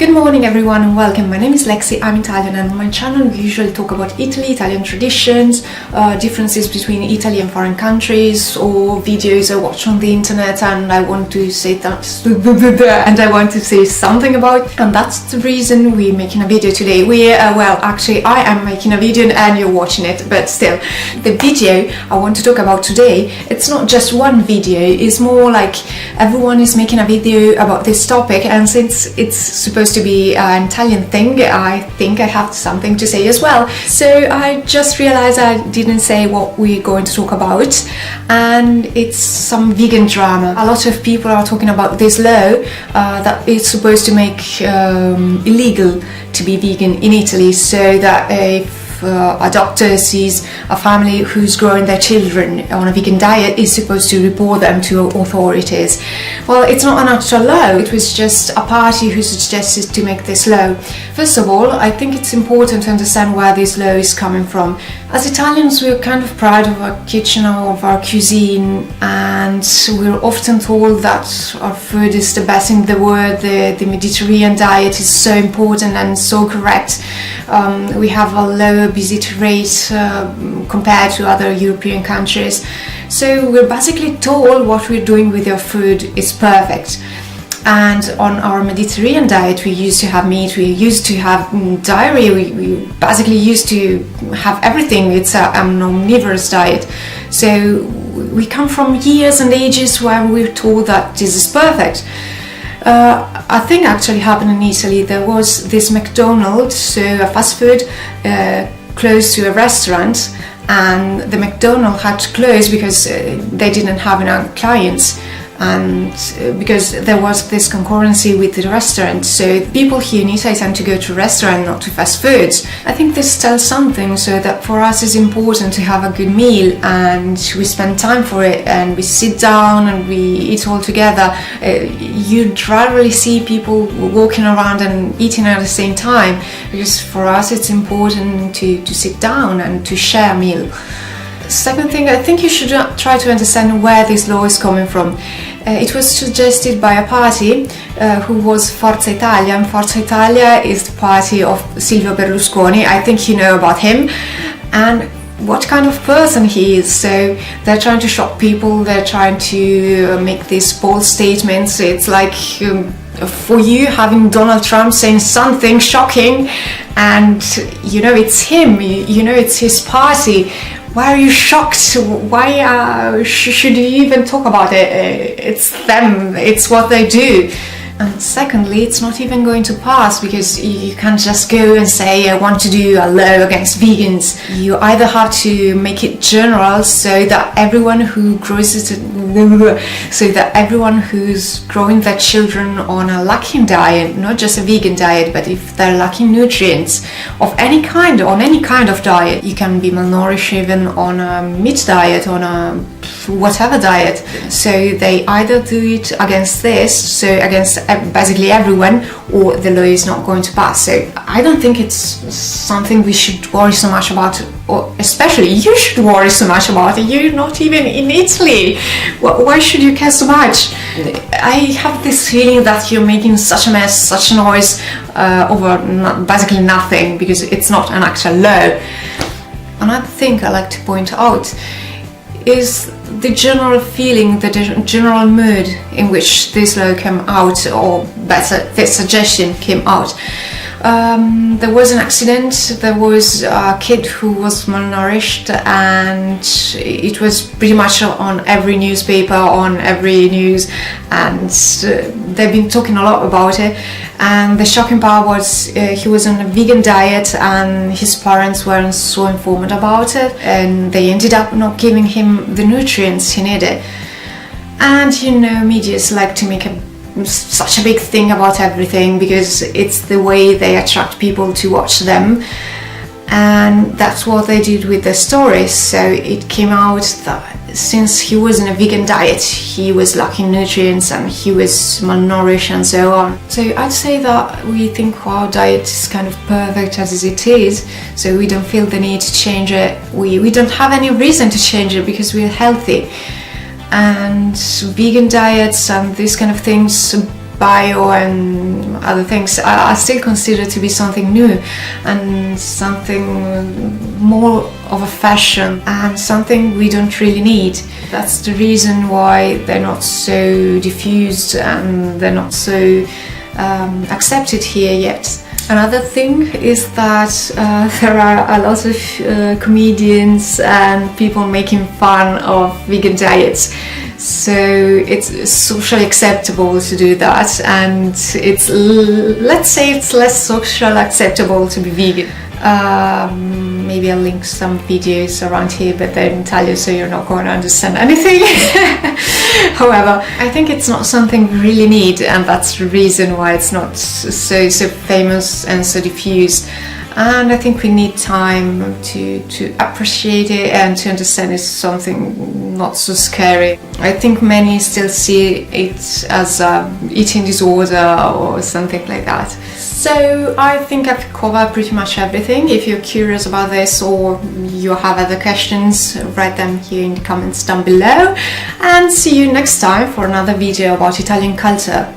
Good morning everyone and welcome. My name is Lexi, I'm Italian, and on my channel we usually talk about Italy, Italian traditions, differences between Italy and foreign countries, or videos I watch on the internet and I want to say that and I want to say something about, and that's the reason we're making a video today. Actually I am making a video and you're watching it, but still, the video I want to talk about today, it's not just one video, it's more like everyone is making a video about this topic, and since it's supposed to be an Italian thing, I think I have something to say as well. So I just realized I didn't say what we're going to talk about, and it's some vegan drama. A lot of people are talking about this law that it's supposed to make illegal to be vegan in Italy, so that if a doctor sees a family who's growing their children on a vegan diet, is supposed to report them to authorities. Well, it's not an actual law, it was just a party who suggested to make this law. First of all, I think it's important to understand where this law is coming from. As Italians, we're kind of proud of our kitchen, of our cuisine, and we're often told that our food is the best in the world. The Mediterranean diet is so important and so correct. We have a low obesity rate compared to other European countries. So we're basically told what we're doing with our food is perfect. And on our Mediterranean diet, we used to have meat, we used to have dairy, we basically used to have everything. It's an omnivorous diet. So we come from years and ages where we're told that this is perfect. A thing actually happened in Italy. There was this McDonald's, so a fast food, close to a restaurant, and the McDonald's had to close because they didn't have enough clients, and because there was this concurrency with the restaurant. So people here in Italy tend to go to restaurant, not to fast foods. I think this tells something, so that for us it's important to have a good meal and we spend time for it and we sit down and we eat all together. You'd rarely see people walking around and eating at the same time, because for us it's important to sit down and to share a meal. Second thing, I think you should try to understand where this law is coming from. It was suggested by a party who was Forza Italia, and Forza Italia is the party of Silvio Berlusconi. I think you know about him and what kind of person he is. So they're trying to shock people, they're trying to make these bold statements. It's like for you having Donald Trump saying something shocking, and you know it's him, you know it's his party. Why are you shocked? Why should you even talk about it? It's them, it's what they do. And secondly, it's not even going to pass, because you can't just go and say I want to do a law against vegans. You either have to make it general, so that everyone who grows it, so that everyone who's growing their children on a lacking diet, not just a vegan diet, but if they're lacking nutrients of any kind, on any kind of diet, you can be malnourished even on a meat diet, on a whatever diet. So they either do it against this, so against basically everyone, or the law is not going to pass. So I don't think it's something we should worry so much about, or especially you should worry so much about it. You're not even in Italy. Why should you care so much? I have this feeling that you're making such a mess, such a noise over basically nothing, because it's not an actual law. Another thing I like to point out is the general feeling, the general mood in which this law came out, or better, this suggestion came out. There was an accident, there was a kid who was malnourished, and it was pretty much on every newspaper, on every news, and they've been talking a lot about it. And the shocking part was he was on a vegan diet and his parents weren't so informed about it, and they ended up not giving him the nutrients he needed. And you know, medias like to make such a big thing about everything, because it's the way they attract people to watch them, and that's what they did with the stories. So it came out that since he was in a vegan diet, he was lacking nutrients and he was malnourished and so on. So I'd say that we think our diet is kind of perfect as it is, so we don't feel the need to change it. We don't have any reason to change it because we're healthy. And vegan diets and these kind of things bio and other things are still considered to be something new and something more of a fashion and something we don't really need. That's the reason why they're not so diffused and they're not so accepted here yet. Another thing is that there are a lot of comedians and people making fun of vegan diets. So it's socially acceptable to do that, and let's say it's less socially acceptable to be vegan. Maybe I'll link some videos around here, but they're in Italian, so you're not going to understand anything. However, I think it's not something we really need, and that's the reason why it's not so famous and so diffused. And I think we need time to appreciate it and to understand it's something not so scary. I think many still see it as an eating disorder or something like that. So I think I've covered pretty much everything. If you're curious about this or you have other questions, write them here in the comments down below. And see you next time for another video about Italian culture.